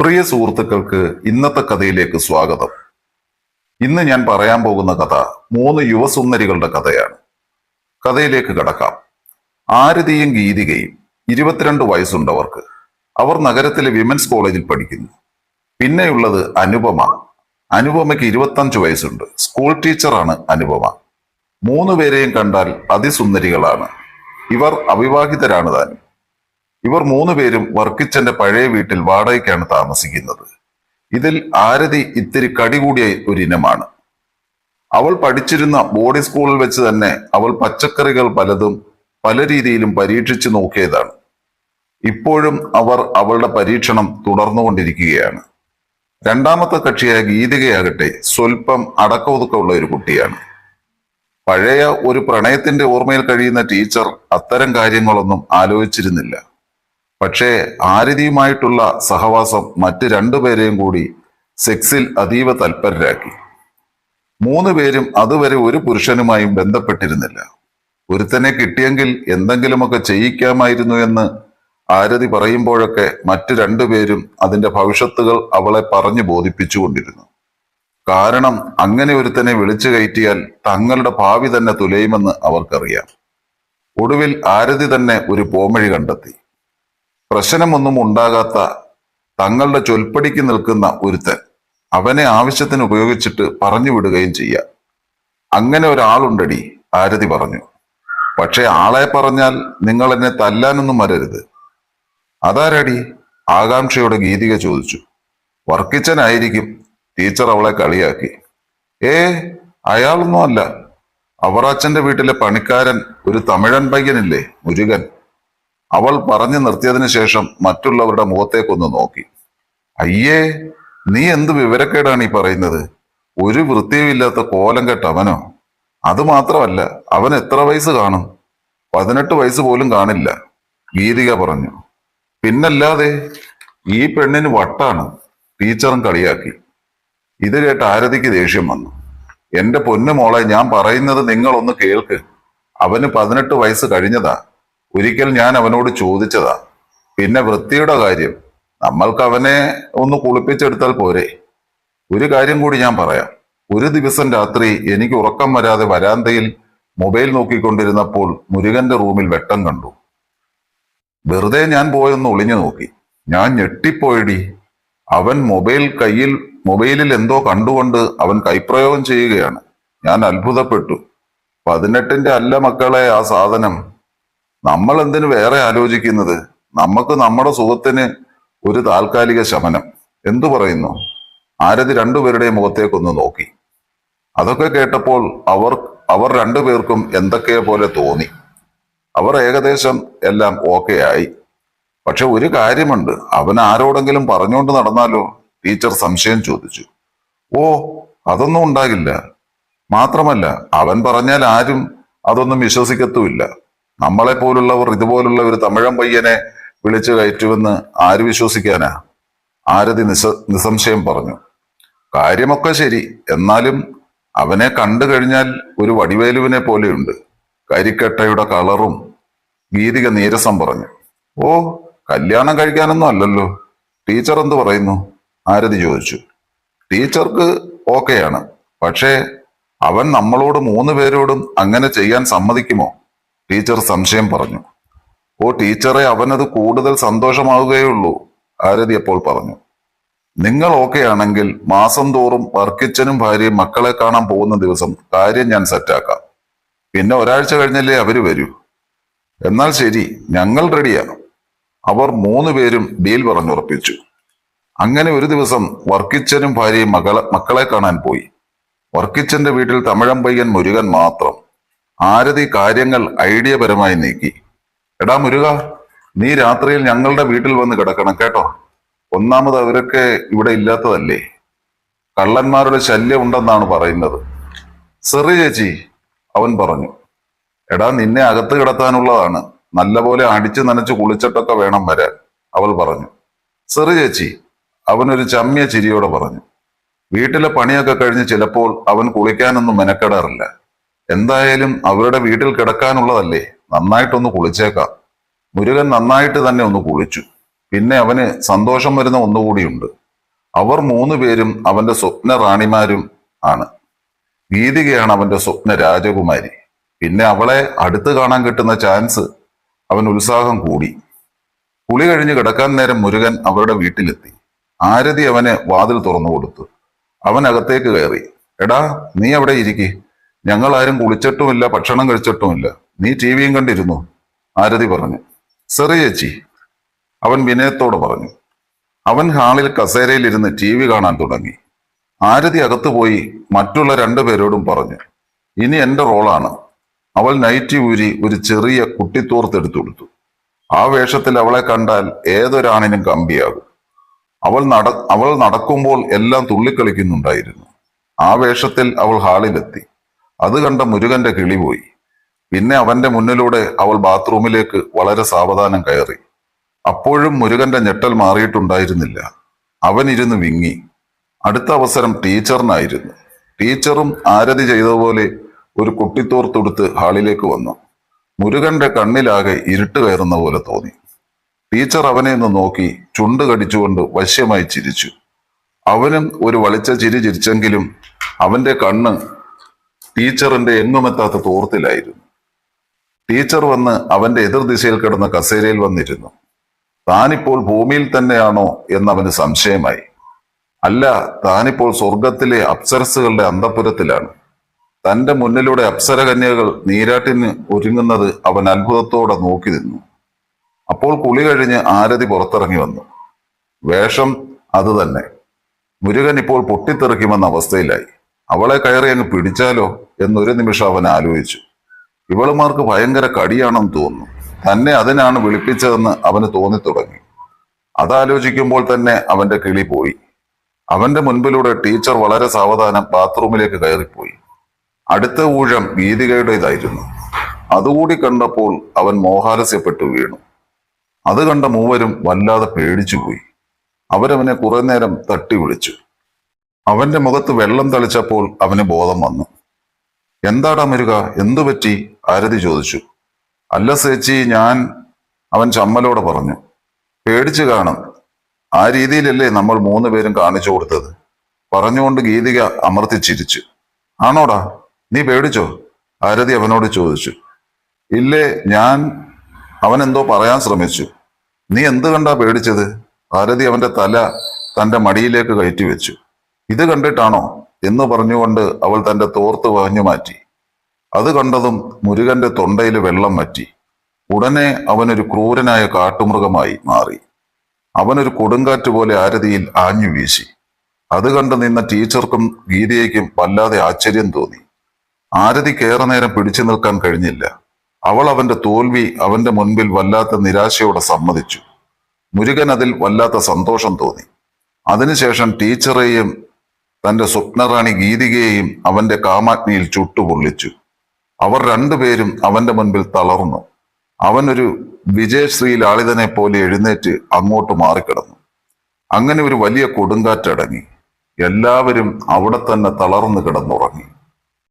പ്രിയ സുഹൃത്തുക്കൾക്ക് ഇന്നത്തെ കഥയിലേക്ക് സ്വാഗതം. ഇന്ന് ഞാൻ പറയാൻ പോകുന്ന കഥ 3 യുവസുന്ദരികളുടെ കഥയാണ്. കഥയിലേക്ക് കടക്കാം. ആരതിയും ഗീതികയും 22 വയസ്സുണ്ടവർക്ക്. അവർ നഗരത്തിലെ വിമൻസ് കോളേജിൽ പഠിക്കുന്നു. പിന്നെയുള്ളത് അനുപമ. അനുപമയ്ക്ക് 25 വയസ്സുണ്ട്. സ്കൂൾ ടീച്ചറാണ് അനുപമ. 3 പേരെയും കണ്ടാൽ അതിസുന്ദരികളാണ്. ഇവർ അവിവാഹിതരാണ് താനും. ഇവർ 3 പേരും വർക്കിച്ചന്റെ പഴയ വീട്ടിൽ വാടകയ്ക്കാണ് താമസിക്കുന്നത്. ഇതിൽ ആരതി ഇത്തിരി കടികൂടിയ ഒരു ഇനമാണ്. അവൾ പഠിച്ചിരുന്ന ബോർഡിംഗ് സ്കൂളിൽ വെച്ച് തന്നെ അവൾ പച്ചക്കറികൾ പലതും പല രീതിയിലും പരീക്ഷിച്ചു നോക്കിയതാണ്. ഇപ്പോഴും അവർ അവളുടെ പരീക്ഷണം തുടർന്നുകൊണ്ടിരിക്കുകയാണ്. രണ്ടാമത്തെ കക്ഷിയായ ഗീതികയാകട്ടെ സ്വല്പം അടക്കമൊതുക്കമുള്ള ഒരു കുട്ടിയാണ്. പഴയ ഒരു പ്രണയത്തിന്റെ ഓർമ്മയിൽ കഴിയുന്ന ടീച്ചർ അത്തരം കാര്യങ്ങളൊന്നും ആലോചിച്ചിരുന്നില്ല. പക്ഷേ ആരതിയുമായിട്ടുള്ള സഹവാസം മറ്റ് 2 പേരെയും കൂടി സെക്സിൽ അതീവ തൽപരരാക്കി. 3 പേരും അതുവരെ ഒരു പുരുഷനുമായും ബന്ധപ്പെട്ടിരുന്നില്ല. ഒരുത്തനെ കിട്ടിയെങ്കിൽ എന്തെങ്കിലുമൊക്കെ ചെയ്യിക്കാമായിരുന്നു എന്ന് ആരതി പറയുമ്പോഴൊക്കെ മറ്റ് 2 പേരും അതിന്റെ ഭവിഷ്യത്തുകൾ അവളെ പറഞ്ഞു ബോധിപ്പിച്ചുകൊണ്ടിരുന്നു. കാരണം അങ്ങനെ ഒരുത്തനെ വിളിച്ചു കയറ്റിയാൽ തങ്ങളുടെ ഭാവി തന്നെ തുലയുമെന്ന് അവർക്കറിയാം. ഒടുവിൽ ആരതി തന്നെ ഒരു പോംവഴി കണ്ടെത്തി. പ്രശ്നമൊന്നും ഉണ്ടാകാത്ത തങ്ങളുടെ ചൊൽപ്പടിക്ക് നിൽക്കുന്ന ഒരുത്തൻ അവനെ ആവശ്യത്തിന് ഉപയോഗിച്ചിട്ട് പറഞ്ഞു വിടുകയും ചെയ്യാം. അങ്ങനെ ഒരാളുണ്ടടി, ആരതി പറഞ്ഞു. പക്ഷെ ആളെ പറഞ്ഞാൽ നിങ്ങൾ എന്നെ തല്ലാനൊന്നും വരരുത്. അതാരടി? ആകാംക്ഷയോടെ ഗീതിക ചോദിച്ചു. വർക്കിച്ചനായിരിക്കും. ടീച്ചർ അവളെ കളിയാക്കി. അയാളൊന്നും അല്ല. അവറാച്ചന്റെ വീട്ടിലെ പണിക്കാരൻ, ഒരു തമിഴൻ പയ്യനില്ലേ, മുരുകൻ. അവൾ പറഞ്ഞു നിർത്തിയതിനു ശേഷം മറ്റുള്ളവരുടെ മുഖത്തേക്കൊന്ന് നോക്കി. അയ്യേ, നീ എന്ത് വിവരക്കേടാണ് ഈ പറയുന്നത്? ഒരു വൃത്തിയുമില്ലാത്ത കോലം കെട്ട അവനോ? അത് മാത്രമല്ല, അവൻ എത്ര വയസ്സ് കാണും? 18 വയസ്സ് പോലും കാണില്ല, ഗീതിക പറഞ്ഞു. പിന്നല്ലാതെ, ഈ പെണ്ണിന് വട്ടാണ്, ടീച്ചറും കളിയാക്കി. ഇത് കേട്ട് ആരതിക്ക് ദേഷ്യം വന്നു. എന്റെ പൊന്നു മോളെ, ഞാൻ പറയുന്നത് നിങ്ങളൊന്ന് കേൾക്ക്. അവന് 18 വയസ്സ് കഴിഞ്ഞതാ. ഒരിക്കൽ ഞാൻ അവനോട് ചോദിച്ചതാ. പിന്നെ വൃത്തിയുടെ കാര്യം, നമ്മൾക്ക് അവനെ ഒന്ന് കുളിപ്പിച്ചെടുത്താൽ പോരെ? ഒരു കാര്യം കൂടി ഞാൻ പറയാം. ഒരു ദിവസം രാത്രി എനിക്ക് ഉറക്കം വരാതെ വരാന്തയിൽ മൊബൈൽ നോക്കിക്കൊണ്ടിരുന്നപ്പോൾ മുരുകന്റെ റൂമിൽ വെട്ടം കണ്ടു. വെറുതെ ഞാൻ പോയൊന്ന് ഒളിഞ്ഞു നോക്കി. ഞാൻ ഞെട്ടിപ്പോയടി. അവൻ മൊബൈലിൽ എന്തോ കണ്ടുകൊണ്ട് അവൻ കൈപ്രയോഗം ചെയ്യുകയാണ്. ഞാൻ അത്ഭുതപ്പെട്ടു. 18ന്റെ അല്ല മക്കളെ ആ സാധനം. നമ്മൾ എന്തിനു വേറെ ആലോചിക്കുന്നത്? നമുക്ക് നമ്മുടെ സുഖത്തിന് ഒരു താൽക്കാലിക ശമനം. എന്തു പറയുന്നു? ആരതി 2 പേരുടെയും മുഖത്തേക്കൊന്ന് നോക്കി. അതൊക്കെ കേട്ടപ്പോൾ അവർ 2 പേർക്കും എന്തൊക്കെയോ പോലെ തോന്നി. അവർ ഏകദേശം എല്ലാം ഓക്കെ ആയി. പക്ഷെ ഒരു കാര്യമുണ്ട്, അവൻ ആരോടെങ്കിലും പറഞ്ഞുകൊണ്ട് നടന്നാലോ? ടീച്ചർ സംശയം ചോദിച്ചു. അതൊന്നും ഉണ്ടാകില്ല. മാത്രമല്ല, അവൻ പറഞ്ഞാൽ ആരും അതൊന്നും വിശ്വസിക്കത്തുമില്ല. നമ്മളെ പോലുള്ളവർ ഇതുപോലുള്ള ഒരു തമിഴൻ പയ്യനെ വിളിച്ചു കയറ്റുമെന്ന് ആര് വിശ്വസിക്കാനാ? ആരതി നിസ്സംശയം പറഞ്ഞു. കാര്യമൊക്കെ ശരി, എന്നാലും അവനെ കണ്ടു കഴിഞ്ഞാൽ ഒരു വടിവേലുവിനെ പോലെയുണ്ട്. കരിക്കട്ടയുടെ കളറും. ഗീതിക നീരസം പറഞ്ഞു. കല്യാണം കഴിക്കാനൊന്നും അല്ലല്ലോ. ടീച്ചർ എന്ത് പറയുന്നു? ആരതി ചോദിച്ചു. ടീച്ചർക്ക് ഓക്കെയാണ്. പക്ഷേ അവൻ നമ്മളോട് 3 പേരോടും അങ്ങനെ ചെയ്യാൻ സമ്മതിക്കുമോ? ടീച്ചർ സംശയം പറഞ്ഞു. ടീച്ചറെ, അവനത് കൂടുതൽ സന്തോഷമാവുകയുള്ളൂ, ആരതി അപ്പോൾ പറഞ്ഞു. നിങ്ങൾ ഓക്കെ ആണെങ്കിൽ മാസം തോറും വർക്കിച്ചനും ഭാര്യയും മക്കളെ കാണാൻ പോകുന്ന ദിവസം കാര്യം ഞാൻ സെറ്റാക്കാം. പിന്നെ ഒരാഴ്ച കഴിഞ്ഞല്ലേ അവര് വരൂ. എന്നാൽ ശരി, ഞങ്ങൾ റെഡിയാണ്. അവർ 3 പേരും ഡീൽ പറഞ്ഞുറപ്പിച്ചു. അങ്ങനെ ഒരു ദിവസം വർക്കിച്ചനും ഭാര്യയും മക്കളെ കാണാൻ പോയി. വർക്കിച്ചന്റെ വീട്ടിൽ തമിഴൻ പയ്യൻ മുരുകൻ മാത്രം. ആരതി കാര്യങ്ങൾ ഐഡിയപരമായി നീക്കി. എടാ മുരുക, നീ രാത്രിയിൽ ഞങ്ങളുടെ വീട്ടിൽ വന്ന് കിടക്കണം കേട്ടോ. ഒന്നാമത് അവരൊക്കെ ഇവിടെ ഇല്ലാത്തതല്ലേ. കള്ളന്മാരുടെ ശല്യം ഉണ്ടെന്നാണ് പറയുന്നത്. സെറി ചേച്ചി, അവൻ പറഞ്ഞു. എടാ, നിന്നെ അകത്ത് കിടത്താനുള്ളതാണ്. നല്ലപോലെ അടിച്ചു നനച്ച് കുളിച്ചിട്ടൊക്കെ വേണം വരാൻ, അവൾ പറഞ്ഞു. സെറി ചേച്ചി, അവനൊരു ചമ്മിയ ചിരിയോടെ പറഞ്ഞു. വീട്ടിലെ പണിയൊക്കെ കഴിഞ്ഞ് ചിലപ്പോൾ അവൻ കുളിക്കാനൊന്നും മെനക്കെടാറില്ല. എന്തായാലും അവരുടെ വീട്ടിൽ കിടക്കാനുള്ളതല്ലേ, നന്നായിട്ടൊന്ന് കുളിച്ചേക്കാം. മുരുകൻ നന്നായിട്ട് തന്നെ ഒന്ന് കുളിച്ചു. പിന്നെ അവന് സന്തോഷം വരുന്ന ഒന്നുകൂടിയുണ്ട്. അവർ മൂന്ന് പേരും അവന്റെ സ്വപ്ന റാണിമാരും ആണ്. ഗീതികയാണ് അവന്റെ സ്വപ്ന രാജകുമാരി. പിന്നെ അവളെ അടുത്ത് കാണാൻ കിട്ടുന്ന ചാൻസ് അവൻ ഉത്സാഹം കൂടി. കുളി കഴിഞ്ഞ് കിടക്കാൻ നേരം മുരുകൻ അവരുടെ വീട്ടിലെത്തി. ആരതി അവന് വാതിൽ തുറന്നു കൊടുത്തു. അവൻ അകത്തേക്ക് കയറി. എടാ, നീ അവിടെ ഇരിക്കെ, ഞങ്ങൾ ആരും കുളിച്ചിട്ടുമില്ല, ഭക്ഷണം കഴിച്ചിട്ടുമില്ല, നീ ടി വിയും കണ്ടിരുന്നു, ആരതി പറഞ്ഞു. സെറി ചേച്ചി, അവൻ വിനയത്തോട് പറഞ്ഞു. അവൻ ഹാളിൽ കസേരയിലിരുന്ന് ടി വി കാണാൻ തുടങ്ങി. ആരതി അകത്തു പോയി മറ്റുള്ള രണ്ടുപേരോടും പറഞ്ഞു. ഇനി എന്റെ റോളാണ്. അവൾ നൈറ്റി ഊരി ഒരു ചെറിയ കുട്ടിത്തോർത്തെടുത്തു കൊടുത്തു. ആ വേഷത്തിൽ അവളെ കണ്ടാൽ ഏതൊരാണിനും കമ്പിയാകും. അവൾ നടക്കുമ്പോൾ എല്ലാം തുള്ളിക്കളിക്കുന്നുണ്ടായിരുന്നു. ആ വേഷത്തിൽ അവൾ ഹാളിലെത്തി. അത് കണ്ട മുരുകന്റെ കിളി പോയി. പിന്നെ അവന്റെ മുന്നിലൂടെ അവൾ ബാത്റൂമിലേക്ക് വളരെ സാവധാനം കയറി. അപ്പോഴും മുരുകന്റെ ഞെട്ടൽ മാറിയിട്ടുണ്ടായിരുന്നില്ല. അവൻ ഇരുന്ന് വിങ്ങി. അടുത്ത അവസരം ടീച്ചറിനായിരുന്നു. ടീച്ചറും ആരതി ചെയ്തതുപോലെ ഒരു കുട്ടിത്തോർത്തെടുത്ത് ഹാളിലേക്ക് വന്നു. മുരുകന്റെ കണ്ണിലാകെ ഇരുട്ട് കയറുന്ന പോലെ തോന്നി. ടീച്ചർ അവനെ ഒന്ന് നോക്കി ചുണ്ട് കടിച്ചുകൊണ്ട് വശ്യമായി ചിരിച്ചു. അവനും ഒരു വളിച്ച ചിരി ചിരിച്ചെങ്കിലും അവന്റെ കണ്ണ് ടീച്ചറിന്റെ എങ്ങുമെത്താത്ത തോർത്തിലായിരുന്നു. ടീച്ചർ വന്ന് അവന്റെ എതിർദിശയിൽ കിടന്ന കസേരയിൽ വന്നിരുന്നു. താനിപ്പോൾ ഭൂമിയിൽ തന്നെയാണോ എന്നവന് സംശയമായി. അല്ല, താനിപ്പോൾ സ്വർഗത്തിലെ അപ്സരസുകളുടെ അന്തഃപുരത്തിലാണ്. തന്റെ മുന്നിലൂടെ അപ്സരകന്യകൾ നീരാട്ടിന് ഒരുങ്ങുന്നത് അവൻ അത്ഭുതത്തോടെ നോക്കി നിന്നു. അപ്പോൾ കുളി കഴിഞ്ഞ് ആരതി പുറത്തിറങ്ങി വന്നു. വേഷം അത് തന്നെ. മുരുകൻ ഇപ്പോൾ പൊട്ടിത്തെറിക്കുമെന്ന അവസ്ഥയിലായി. അവളെ കയറി അങ്ങ് പിടിച്ചാലോ എന്നൊരു നിമിഷം അവൻ ആലോചിച്ചു. ഇവളുമാർക്ക് ഭയങ്കര കടിയാണെന്ന് തോന്നുന്നു. തന്നെ അതിനാണ് വിളിപ്പിച്ചതെന്ന് അവന് തോന്നിത്തുടങ്ങി. അതാലോചിക്കുമ്പോൾ തന്നെ അവന്റെ കിളി പോയി. അവന്റെ മുൻപിലൂടെ ടീച്ചർ വളരെ സാവധാനം ബാത്റൂമിലേക്ക് കയറിപ്പോയി. അടുത്ത ഊഴം ഗീതികയുടേതായിരുന്നു. അതുകൂടി കണ്ടപ്പോൾ അവൻ മോഹാലസ്യപ്പെട്ടു വീണു. അത് കണ്ട മൂവരും വല്ലാതെ പേടിച്ചുപോയി. അവരവനെ കുറെ നേരം തട്ടി വിളിച്ചു. അവന്റെ മുഖത്ത് വെള്ളം തളിച്ചപ്പോൾ അവന് ബോധം വന്നു. എന്താടാ മുരുക, എന്തു പറ്റി? ആരതി ചോദിച്ചു. അല്ല സേച്ചി, അവൻ ചമ്മലോടെ പറഞ്ഞു. പേടിച്ചു കാണും. ആ രീതിയിലല്ലേ നമ്മൾ മൂന്ന് പേരും കാണിച്ചു കൊടുത്തത്, പറഞ്ഞുകൊണ്ട് ഗീതിക അമർത്തി ചിരിച്ചു. ആണോടാ, നീ പേടിച്ചോ? ആരതി അവനോട് ചോദിച്ചു. ഇല്ലേ, അവൻ എന്തോ പറയാൻ ശ്രമിച്ചു. നീ എന്ത് കണ്ടാ പേടിച്ചത്? ആരതി അവന്റെ തല തന്റെ മടിയിലേക്ക് കയറ്റി വെച്ചു. ഇത് കണ്ടിട്ടാണോ എന്ന് പറഞ്ഞുകൊണ്ട് അവൾ തന്റെ തോർത്ത് വകഞ്ഞു മാറ്റി. അത് കണ്ടതും മുരുകന്റെ തൊണ്ടയിൽ വെള്ളം വറ്റി. ഉടനെ അവനൊരു ക്രൂരനായ കാട്ടുമൃഗമായി മാറി. അവനൊരു കൊടുങ്കാറ്റ് പോലെ ആരതിയിൽ ആഞ്ഞു വീശി. അത് കണ്ട് നിന്ന ടീച്ചർക്കും ഗീതയ്ക്കും വല്ലാതെ ആശ്ചര്യം തോന്നി. ആരതിക്ക് ഏറെ നേരം പിടിച്ചു നിൽക്കാൻ കഴിഞ്ഞില്ല. അവൾ അവന്റെ തോൽവി അവന്റെ മുൻപിൽ വല്ലാത്ത നിരാശയോടെ സമ്മതിച്ചു. മുരുകൻ അതിൽ വല്ലാത്ത സന്തോഷം തോന്നി. അതിനുശേഷം ടീച്ചറെയും തന്റെ സ്വപ്നറാണി ഗീതികയെയും അവന്റെ കാമാഗ്നിയിൽ ചുട്ടുപൊള്ളിച്ചു. അവർ രണ്ടുപേരും അവന്റെ മുൻപിൽ തളർന്നു. അവനൊരു വിജയശ്രീ ലാളിതനെ പോലെ എഴുന്നേറ്റ് അങ്ങോട്ട് മാറിക്കിടന്നു. അങ്ങനെ ഒരു വലിയ കൊടുങ്കാറ്റടങ്ങി. എല്ലാവരും അവിടെ തന്നെ തളർന്നു കിടന്നുറങ്ങി.